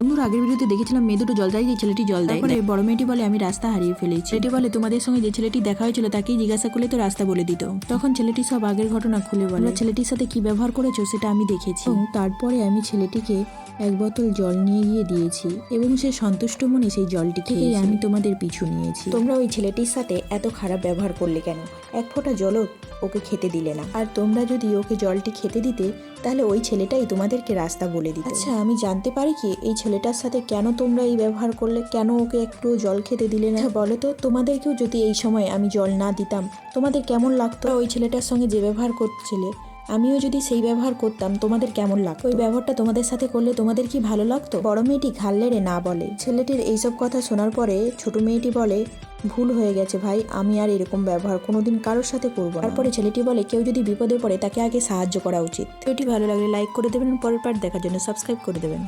বন্ধুরা, আগের ভিডিওতে দেখেছিলাম মেয়ে দুটো জল চাই, যে ছেলেটি জল দেয়। তারপরে বড় মেয়েটি বলে আমি রাস্তা হারিয়ে ফেলেছি। ছেলেটি বলে তোমাদের সঙ্গে যে ছেলেটি দেখা হয়েছিল তাকেই জিজ্ঞাসা করলে তো রাস্তা বলে দিত। তখন ছেলেটি সব আগের ঘটনা খুলে বলে, ছেলেটির সাথে কি ব্যবহার করেছো সেটা আমি দেখেছি, এবং তারপরে আমি ছেলেটিকে এক বোতল জল নিয়ে গিয়ে দিয়েছি এবং সে সন্তুষ্ট মনে সেই জলটি খেয়ে আমি তোমাদের পিছু নিয়েছি। তোমরা ওই ছেলেটির সাথে এত খারাপ ব্যবহার করলে কেন? এক ফোঁটা জলও ওকে খেতে দিলে না। আর তোমরা যদি ওকে জলটি খেতে দিতে তাহলে ওই ছেলেটাই তোমাদেরকে রাস্তা বলে দিত। আচ্ছা, আমি জানতে পারি কি এই ছেলেটার সাথে কেন তোমরা এই ব্যবহার করলে? কেন ওকে একটু জল খেতে দিলে না? বলো তো, তোমাদেরকেও যদি এই সময় আমি জল না দিতাম তোমাদের কেমন লাগতো? ওই ছেলেটার সঙ্গে যে ব্যবহার করছিলে আমিও যদি সেই ব্যবহার করতাম তোমাদের কেমন লাগতো? ওই ব্যবহারটা তোমাদের সাথে করলে তোমাদের কি ভালো লাগতো? বড় মেয়েটি ঘাড় নেড়ে না বলে। ছেলেটির এইসব কথা শোনার পরে ছোট মেয়েটি বলে, ভুল হয়ে গেছে ভাই, আমি আর এরকম ব্যবহার কোনোদিন কারোর সাথে করবো না। তারপরে ছেলেটি বলে কেউ যদি বিপদে পড়ে তাকে আগে সাহায্য করা উচিত। ভিডিওটি ভালো লাগলে লাইক করে দেবেন, পরের পার্ট দেখার জন্য সাবস্ক্রাইব করে দেবেন।